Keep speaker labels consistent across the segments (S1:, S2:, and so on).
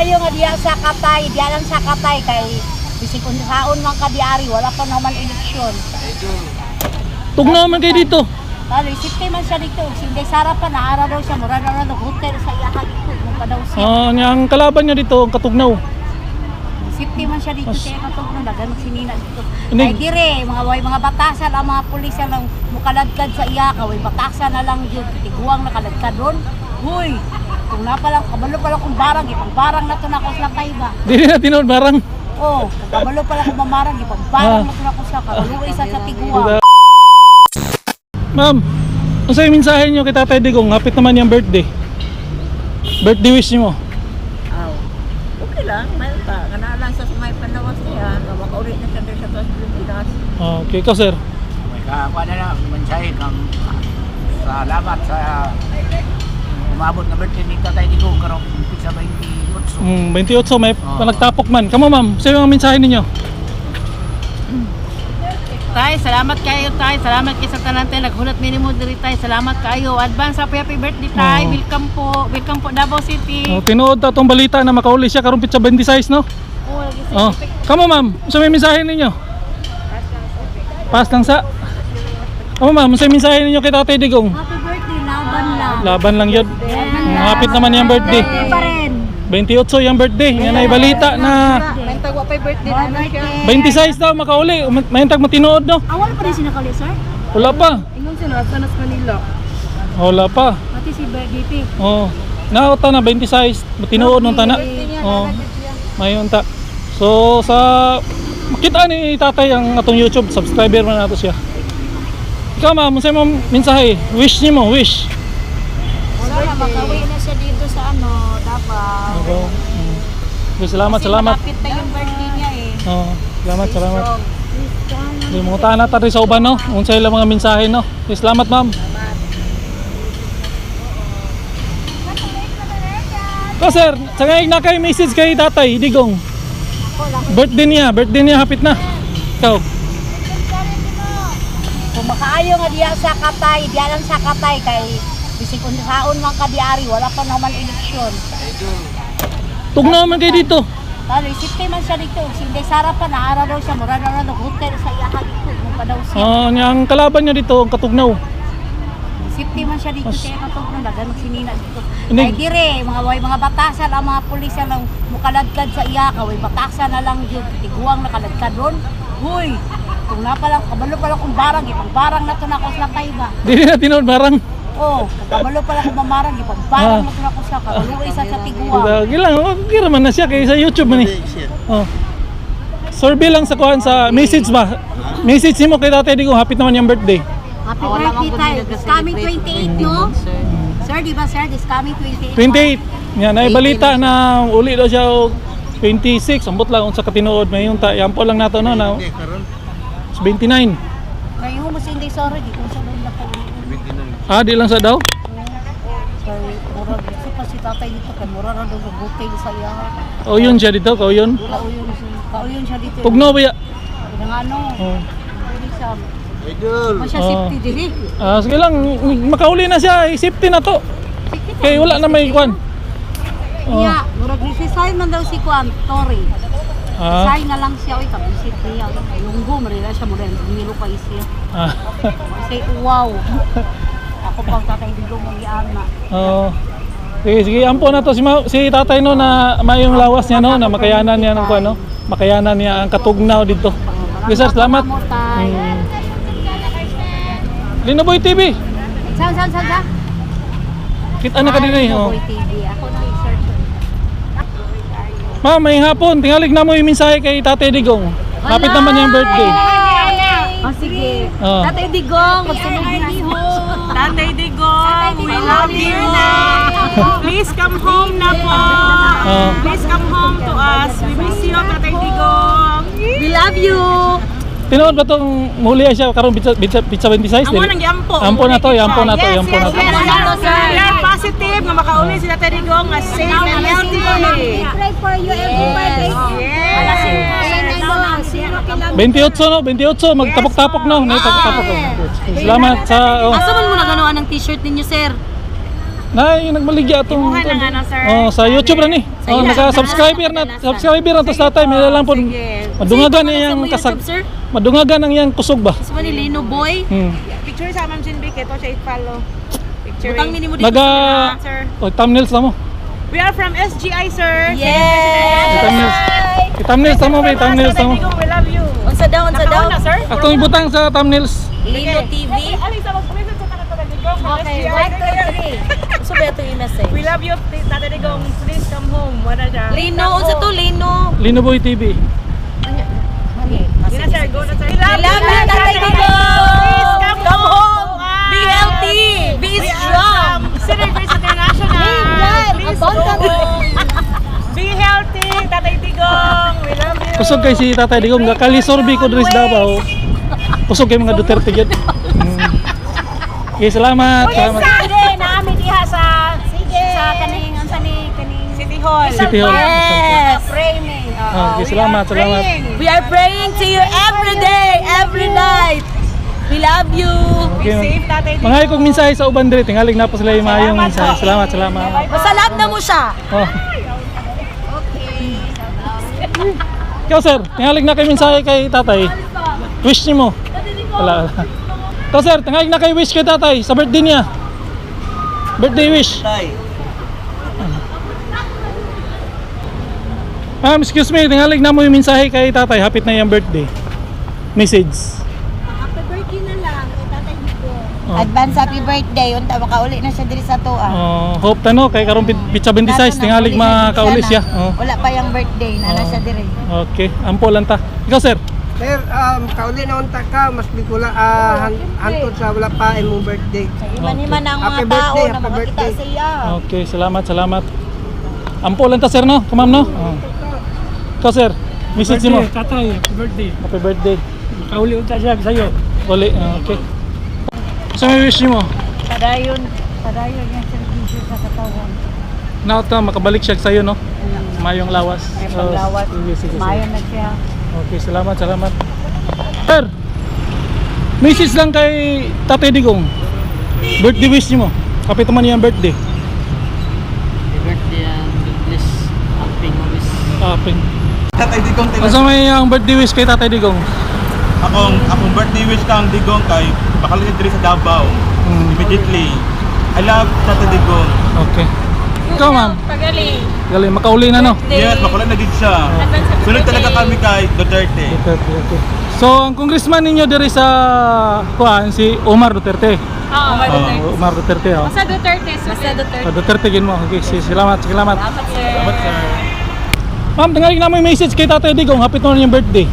S1: makaayo nga diya sa Katay, diya lang sa Katay kay bisig kung saon man ka diari, wala pa naman eleksyon.
S2: Tugnaw man kayo dito.
S1: Talo, isipte man siya dito. Hindi Sara pa, naara daw siya, mura na hotel sa iyahan dito. Nung pa daw siya.
S2: Ang kalaban niya dito, ang Katugnaw.
S1: Isipte man siya dito, kaya katugnaw, dagan magsinina dito.
S2: Ini-
S1: Ay dire, mga batasan, ang mga pulis na lang mukaladkad sa iyakan, way batasan na lang yun, tiguang nakaladkad doon. Huy, kung napalang, kabalo pala kong barang, ipang barang na to na ako sa Tayba.
S2: Dili na tinod barang.
S1: Oh, kabalo pala kong mamarang, ipang barang na to na ako sa kabalo isa sa tiguang.
S2: Ma'am, ano sa'yo mensahe nyo kay Tatay Digong? Hapit naman yung birthday. Birthday wish nyo mo.
S3: Aw. Okay lang, may pa. Kana lang sa may panawas niya, nga makaulit na siya sa tuwas Pilipinas.
S2: Okay, ikaw sir.
S4: Kuha na lang, mensahe kang salamat sa umabot na birthday ni Tatay Digong karong sa 28.
S2: 28 may nagtapok man. Kamo ma'am, sa'yo ang mensahe ninyo?
S3: Tay, salamat kayo tay. Salamat kayo sa tanan tay. Naghulat minimo diri tay. Salamat kayo. Advance happy birthday tay.
S2: Oo.
S3: Welcome po. Welcome po Davao City.
S2: Tinuod ta tong balita na makauli siya karong pitsa 26 no? Oh. Kamo ma'am, sa'yo may mensahe ninyo? Pass lang sa. Kamo ma'am, sa'yo mensahe ninyo kay Tatay Digong?
S1: Happy birthday, laban lang.
S2: Laban lang yun. Hapit naman yung birthday.
S1: Pa rin.
S2: 28 yung birthday. Yan ay balita na
S3: May tagwa pa birthday na siya.
S2: 26 daw makauli. May tag matinood no?
S1: Awal pa rin sinakali, sir?
S2: Wala pa.
S3: Ingon siya nasa nas Manila.
S2: Wala pa.
S1: Pati si DP.
S2: Oh. Naota na 26 matinood nung tana. Oh. Mayon ta. So sa makita ni Tatay ang atong YouTube, subscriber man nato siya. Ikaw ma'am, sa'yo mo mensahe, wish niyo mo, wish.
S1: Sana makauwi na siya dito sa Davao.
S2: Okay, salamat.
S1: Malapit na yung birthday niya eh.
S2: Oh, salamat. Di mo ta na tari sa uban no. Unsay lang mga mensahe no. Salamat ma'am. Ko sir, sagay na kay message kay Tatay Digong. Birthday niya hapit na. Ikaw.
S1: Kung makaayo nga diya sa Katay, diya lang sa Katay kay bisig kung saon man ka diari, wala pa naman eleksyon.
S2: Tugnaw man kayo dito.
S1: Talo, isipte man siya dito. Hindi Sara pa, naara daw siya, mura na hotel sa iyahan dito. Nung pa daw siya.
S2: Ang kalaban niya dito, ang Katugnaw.
S1: Isipte man siya dito, kaya katugnaw, dagan magsinina dito.
S2: Ini-
S1: Ay dire, mga batasan, ang mga pulis na lang mukaladkad sa iyakan, way batasan na lang yun, tiguang nakaladkad doon. Huy, kung napalang, kabalo pala kong barang, ipang barang na to na ako sa Tayba.
S2: Dili na tinod barang.
S1: Oh, kabalo pala kong mamarang, ipang barang na to na ako sa kabalo isa sa tiguang.
S2: Gilang, okay naman na siya kay sa YouTube man eh. Oh. Survey lang sa kuhan sa message ba? Message mo kay Tatay Digong, hapit naman yung birthday.
S1: Happy birthday tayo. This coming 28, no? Sir, di ba sir? This coming 28.
S2: 28. Yan ay balita na uli daw siya og 26. Ambot lang unsa katinood mayon ta. Yampo lang nato no na 29.
S1: Ngayon mo hindi sorry, di ko sa doon na po.
S2: Di lang sa daw.
S1: Sorry, mura dito pa si tatay dito kay mura na doon ng hotel sa iya.
S2: O yun siya dito, o yun.
S1: Kauyon siya dito.
S2: Tugno ba ya?
S1: Nang ano?
S2: Oh.
S1: Dili siya.
S4: Idol!
S1: Masya
S2: Oh.
S1: safety diri.
S2: Sige lang, makauli na siya, safety na to. Kay wala na may kwan.
S1: Iya, mura resign man daw si Kuan, Tori.
S2: Ah.
S1: Resign na lang siya oy kabisit niya. Lunggo marira siya mura ngilo pa siya.
S2: Ah.
S1: Say wow. Ako pang tatay dito mong iana.
S2: Oh. Sige, ampo na to si Tatay no na mayong lawas niya no na makayanan niya ng kwan no. Makayanan niya ang Katugnaw dito. Okay sir, salamat. Linoboy TV.
S1: Saan?
S2: Kita na ka din eh. Oh.
S1: Boy TV. Ako na i-search.
S2: Ma'am, may hapon. Tingalig na mo yung mensahe kay Tatay Digong. Hapit naman yung birthday.
S1: Oh, sige.
S2: Oh.
S1: Tatay Digong, magsunog na.
S3: Tatay Digong, we love you. Please come home na po. Please come home to us. We miss you, Tatay Digong.
S1: We love you.
S2: Tinood ba itong muli siya karong pizza 26?
S3: Amo nang giampo.
S2: Ampo na to.
S3: We are positive nga makauli si Tatay Digong nga safe and healthy.
S1: Pray for you every birthday.
S3: Yes.
S2: 28 no, 28 magtapok-tapok no. Tapok-tapok. Salamat sa
S1: Asa man mo naganoan ng t-shirt ninyo, sir?
S2: Na yung nagmaligya atong
S3: Imuha lang ano, sir.
S2: oh, sa YouTube ra ni. Oh, naka-subscriber na sa tatay may lang po. Madungagan na yang kasag. Madungagan ang yang kusog ba.
S3: Gusto mo ni Lino Boy? Picture sa Ma'am Jinbi, ito siya i-follow. Picture. Butang minimo dito
S2: Naga
S3: sir.
S2: oh, thumbnails na mo.
S3: We are from SGI, sir.
S2: Thumbnails. Thumbnails na mo, may thumbnails na mo.
S3: We love you.
S1: Unsa daw,
S3: Nakauna, sir?
S2: Atong ibutang sa thumbnails.
S1: Lino TV.
S3: Alisa, mag-message sa taga Digong from
S1: Okay,
S3: SGI.
S1: 1, 2, 3. So ba ito yung message?
S3: We love you, Tata Digong. Please come home. Wala siya.
S1: Lino, unsa to Lino?
S2: Linoboy TV.
S3: Yun na, sir. Go na, sir. We
S1: love you, Tatay Digong.
S3: Please come home.
S1: Be healthy. Be strong.
S3: Celebrate International. Please go home. Be healthy, Tatay Digong. We love you.
S2: Kusog kay si Tatay Digong gakalisorbi ko diri sa Davao. Kusog kay mga Duterte gyud. Okay, salamat. Salamat.
S1: Sige, naami diha sa kaning unsa ni kaning
S3: City Hall.
S2: City Hall.
S1: Yes. Framing.
S2: Okay, salamat, salamat.
S1: We are praying to you every day, every night. We love you.
S3: Be safe, Tatay Digong.
S2: Mga ikong mensahe sa uban diri tingalig na po sila yung mayong mensahe. Salamat, salamat.
S1: Masalab na mo siya.
S2: Oh. Ikaw sir, tingalig na kay mensahe kay tatay. Wish niyo mo. Wala, wala. Ikaw sir, tingalig na kay wish kay tatay sa birthday niya. Birthday wish. Ma'am, excuse me, tingalig na mo yung mensahe kay tatay. Hapit na yung birthday. Message.
S1: Happy birthday na lang kay Tatay Digong.
S2: Oh.
S1: Advance happy birthday. Unta makauli na siya diri sa tuwa.
S2: Hope tano kay karon pitsa 26 tingalig makauli siya. Oh.
S1: Wala pa yung birthday na siya diri.
S2: Okay, ampo lang ta. Ikaw sir.
S5: Sir, kauli na unta ka, mas bigula hantod sa wala pa imong birthday.
S1: Iman-iman ang
S5: Happy
S1: mga tao
S5: birthday,
S1: na
S5: happy
S1: makakita
S5: birthday.
S1: sa iya.
S2: Okay, salamat, salamat. Ampo lang ta sir no, kamam no. Oh. Ikaw sir, message mo.
S5: Tatay, birthday.
S2: Happy birthday.
S5: Kauli unta siya sa'yo.
S2: Uli, okay. So may wish mo?
S1: Padayon yung servisyo sa katawan.
S2: Naot na makabalik siya sa'yo no. Mayong lawas.
S1: May panglawat.
S2: Sige, sige, sige.
S1: Mayon na siya.
S2: Okay, salamat, salamat. Sir, message lang kay Tatay Digong. Birthday wish mo. Kapit naman yung birthday.
S6: Birthday and bless happy movies.
S2: Kapit.
S7: Tatay Digong
S2: Ano may ang birthday wish kay Tatay Digong?
S7: akong birthday wish kang Digong kay bakalit diri sa Davao immediately. I love Tatay Digong.
S2: Okay. Ikaw ma'am,
S3: Pagaling.
S2: galing makauli na no.
S7: Yes, makulat na din siya. Sunod talaga kami kay Duterte.
S2: Okay, okay. So ang congressman ninyo diri sa kuan si Omar Duterte.
S3: Oo.
S2: Omar Duterte. Oh.
S3: Sa Duterte. Sa Duterte.
S2: Duterte gin mo. Okay, salamat, salamat.
S7: Salamat sir.
S2: Ma'am, tingaling na mo yung message kay Tatay Digong. Hapit na yung birthday.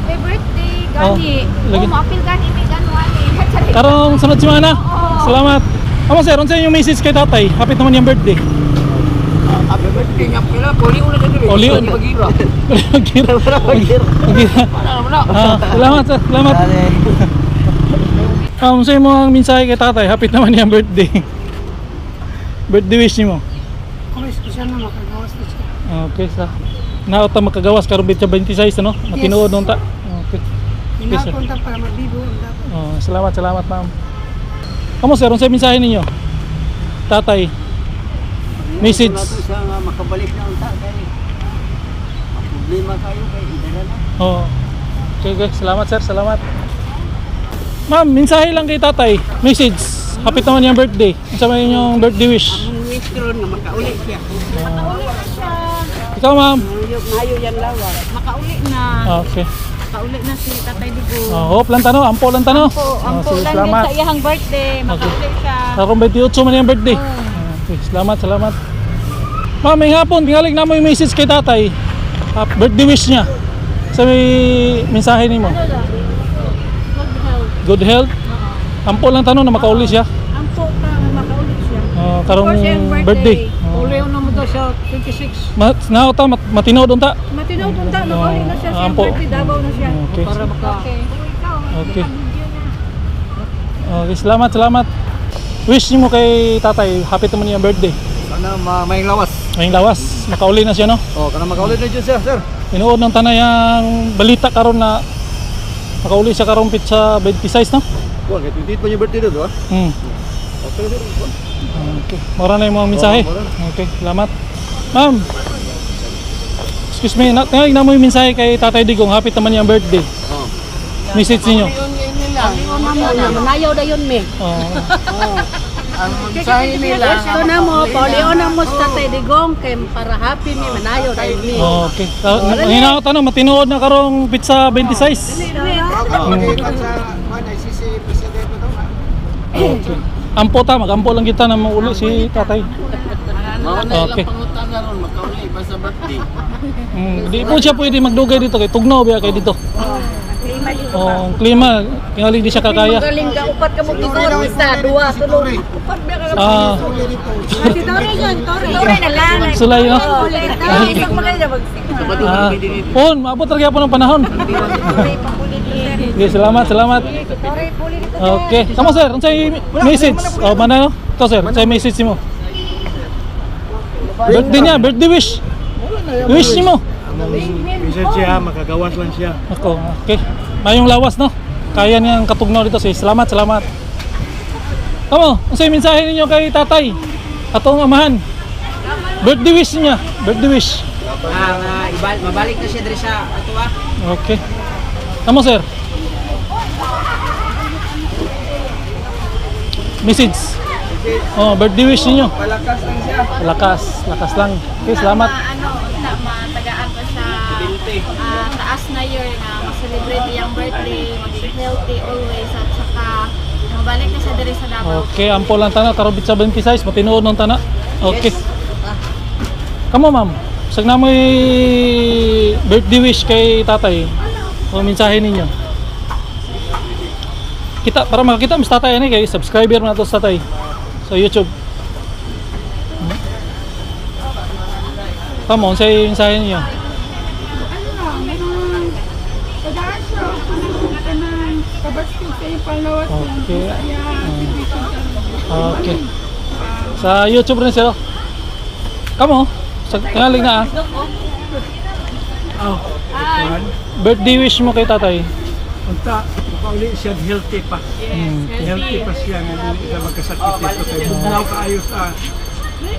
S8: May birthday,
S2: Oh,
S8: gani.
S2: lagi.
S8: Maapil gani, may gani.
S2: Karong sunod semana. Salamat. Amo sir, unsa yung message kay Tatay? Hapit naman yung birthday.
S5: Happy birthday niya pala, puli una na diri.
S2: Uli una.
S5: Magira.
S2: Magira. Magira. Salamat sir, salamat. Unsa yung mga mensahe kay Tatay? Hapit naman yung birthday. Birthday wish niyo mo.
S5: Okay, special na makagawas na siya.
S2: Okay, sa naot ta makagawas karon bitsa 26 ano? Matinuod nung ta. Okay. Okay, sir.
S5: Inapunta para mabibo.
S2: Oh, salamat, salamat ma'am. Kamu sir, unsa mensahe ninyo? Tatay. Message.
S6: Siya nga makabalik na unta kay ang problema kayo kay idara na.
S2: Oh. Okay, okay. Salamat sir, salamat. Ma'am, mensahe lang kay Tatay. Message. Hapit naman yung birthday. Unsa man yung birthday wish?
S5: Ang wish ko ron na makauli siya.
S2: Ikaw ma'am.
S5: Mayo yan lawa.
S3: Makauli na.
S2: Okay.
S3: Makauli na si Tatay Digong.
S2: Hope lang tano, ampo lang tano.
S3: Ampo
S2: sige,
S3: lang din
S2: salamat.
S3: sa iyang birthday. Makauli siya.
S2: Karong 28 man yung birthday. Okay, salamat, salamat. Ma'am, may hapon, tingalig na mo yung message kay Tatay. Birthday wish niya. Sa may mensahe ni mo. Good health. Ampo lang tano na makauli siya.
S5: Ampo ka makauli siya.
S2: Karong birthday.
S5: Uli una mo daw siya 26.
S2: Naot ta matinood unta.
S5: Matinaw punta, makauli na siya.
S2: Ampo.
S5: Davao na siya.
S2: Okay.
S5: Para maka...
S2: Okay. Okay, salamat, salamat. Wish niyo mo kay Tatay, happy naman yung birthday.
S6: Sana may lawas.
S2: Ngayong lawas, makauli na siya no.
S6: Oh, kana makaulit na dyan siya, sir.
S2: Tinuod ng tanayang balita karon na makauli siya karon pitsa 26 no.
S6: Kuha, kay 28 pa yung birthday doon, ha?
S2: Hmm.
S6: Okay, sir.
S2: Okay. Mura na yung mga mensahe. Okay, salamat. Ma'am. Excuse me, tingnan na mo yung mensahe kay Tatay Digong. Happy naman yung birthday. Message niyo.
S1: Manayaw na yun, me.
S5: Ang mensahe nila,
S1: Gusto na mo, Paulion na mo sa Tatay Digong, kay para happy me, manayaw na yun, me.
S2: Okay. Hina ko tanong, matinuod na karong pizza 26.
S5: pagkikan sa ICC president mo daw.
S2: Okay. Ampo ta, magampo lang kita na mauli si Tatay. Okay.
S6: Pangutan na ron, makauli pa sa birthday.
S2: Di po siya pwede magdugay dito kay tugnaw biya kay dito. Oh, ang klima, tingali di siya kakaya.
S1: Galing ka, upat ka mo gisod, isa, dua, tulog. Upat ba ka
S2: Ah,
S1: Si Tore yun, Tore na lang.
S2: sulay no.
S1: Isang maganda magsik.
S2: Pon, maabot ra gyapon ang panahon. Okay, salamat.
S1: Tore, puli dito.
S2: Okay. Samo sir, unsay message? Oh, mana no? To sir, unsay message mo? Birthday niya, birthday wish. Wish mo.
S7: Bisa siya, makagawas lang siya.
S2: Ako, okay. Mayong lawas no. Kaya niyang katugnaw dito si. Salamat. Tama, unsay mensahe ninyo kay Tatay? Atong amahan. Birthday wish niya, birthday wish.
S6: Mabalik na siya diri sa ato ah.
S2: Okay. Tama sir. Message. Oh, birthday wish niyo.
S5: Malakas lang siya.
S2: Lakas lang. Okay, salamat.
S8: Matagaan ko sa taas na year na ma-celebrate yung birthday, maging healthy always, at saka mabalik na siya diri sa Davao.
S2: Okay, ampo lang tana, karobit sa 26, matinuod ng tana. Okay. Kamo ma'am, sag na mo'y birthday wish kay Tatay. O mensahe ninyo. Kita, para makakita mas Tatay ani kay subscriber na to sa Tatay sa YouTube. Kamo, unsay mensahe ninyo? Okay. Okay. Sa YouTube rin sila. Kamo, sa tingaling na birthday wish mo kay Tatay.
S5: Unta, makauli siya healthy pa. Healthy pa siya, hindi siya magkasakit ito. Kaya bugnaw kaayos sa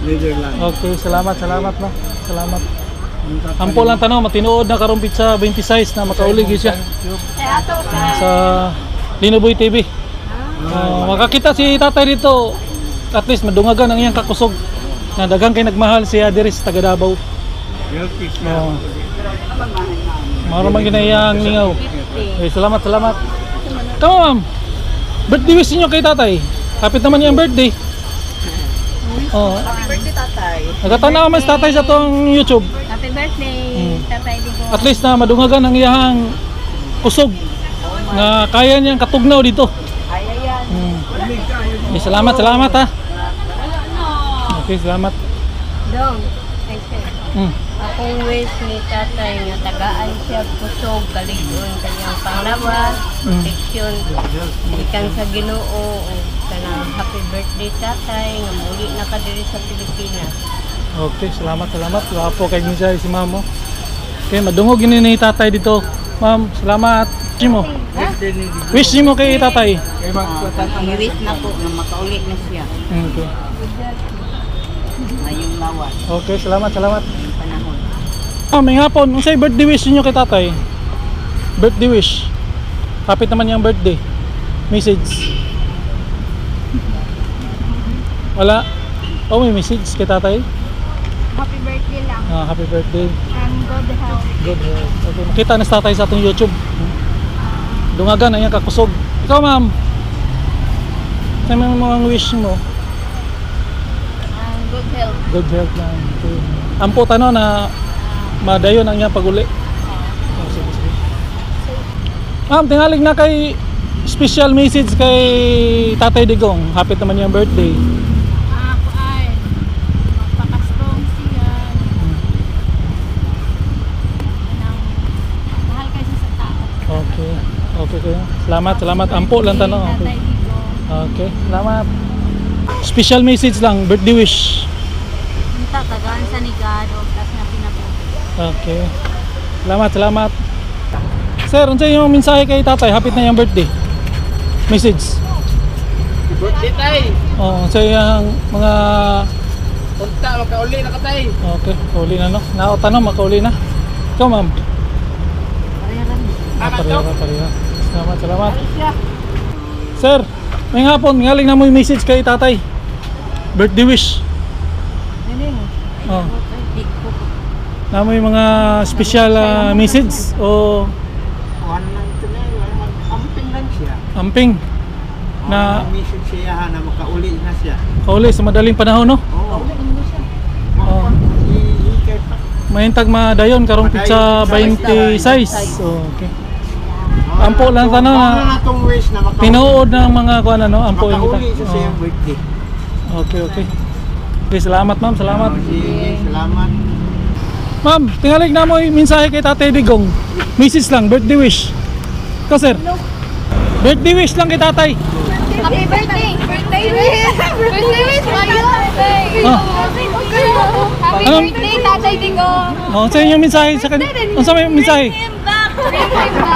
S5: Netherlands.
S2: Okay, salamat no. Salamat. Ampo lang tanong, matinuod na karong pizza 26 na makaulig siya. Sa Linoboy TV. Makakita si Tatay dito. At least madungagan ang iyang kakusog. Na daghang kay nagmahal si Adiris taga Davao.
S5: Healthy siya.
S2: Maro man ginayang lingaw. Okay, salamat. Tama ma'am. Birthday wish niyo kay Tatay. Kapit naman yung birthday. Oh,
S1: Happy birthday, Tatay.
S2: nagatanaw man si Tatay sa tong YouTube.
S8: Happy birthday, Tatay Digong.
S2: At least na madungagan ang iyang kusog na kaya niyang katugnaw dito. Okay, salamat ha. Okay, salamat.
S1: Dong, thanks you. Akong wish ni Tatay nga tagaan siya kusog, kaligon kanyang panglawas, protection, ikan sa Ginoo, kanang happy birthday Tatay, nga muli na ka diri sa Pilipinas.
S2: Okay, salamat. Wapo kay Misa si Ma'am. Okay, madungog ini ni Tatay dito. Ma'am, salamat. Wish mo kay Tatay.
S1: Ang-wish na po na makauli na siya.
S2: Okay.
S1: Ayong lawas,
S2: Okay, salamat.
S1: panahon.
S2: May hapon, unsay birthday wish niyo kay Tatay? Birthday wish. Kapit naman yung birthday. Message. Wala. Oh, may message kay Tatay.
S8: Happy birthday lang.
S2: Happy birthday.
S8: And good health.
S2: Good health. Okay, makita na si Tatay sa atong YouTube. Dungagan ang iyang kakusog. Ikaw, ma'am. Sa mga wish mo?
S8: And good health.
S2: Good health lang. Okay. Ampo tano na madayon ang iyang paguli. Oh, sige. Ma'am, tingalig na kay special message kay Tatay Digong. Happy naman yung birthday.
S8: Ako ay magpakastong siya. Mahal kayo sa tao.
S2: Okay. Okay kayo. Salamat. Ampo lang tano.
S8: Tatay
S2: Okay.
S8: Digong.
S2: Okay. Salamat. Special message lang. Birthday wish.
S8: Punta, tagaan sa ni God o plus na pinapunta.
S2: Okay. Salamat. Sir, unsay yung mensahe kay Tatay? Hapit na yung birthday. Message.
S6: Birthday tay.
S2: Oh, sa iyang mga
S6: Punta makauli na ka tay.
S2: okay, kauli na no. Naotan no, makauli na. Ikaw, ma'am. Pareha. Salamat. Sir, may hapon, ngaling na mo yung message kay tatay. Birthday wish. Oh. Na mo yung mga special message o
S6: Kuhan lang ito na. Amping lang siya.
S2: amping na
S6: Mission siya na makauli na siya.
S2: kauli sa madaling panahon no?
S6: Oo.
S2: Oh.
S6: Hihikay pa.
S2: Mahintag madayon karong pizza 20 size. Oh, okay. Ampo lang tanong na
S6: Ano na itong wish na makauli.
S2: tinuod ng mga kuan ano, ampo yung
S6: Makauli sa siyang birthday.
S2: Okay. Okay, salamat ma'am, salamat.
S6: Sige, salamat.
S2: Ma'am, tingalig na mo yung mensahe kay Tatay Digong. Message lang, birthday wish. Ikaw sir. Birthday wish lang kay Tatay.
S8: Happy birthday! Birthday wish! Birthday wish!
S2: Ah.
S8: Happy
S2: Anong-
S8: birthday, Tatay Digong!
S2: Oh, sa inyo mensahe sa kanya. Ano sa may mensahe?
S8: Bring him back!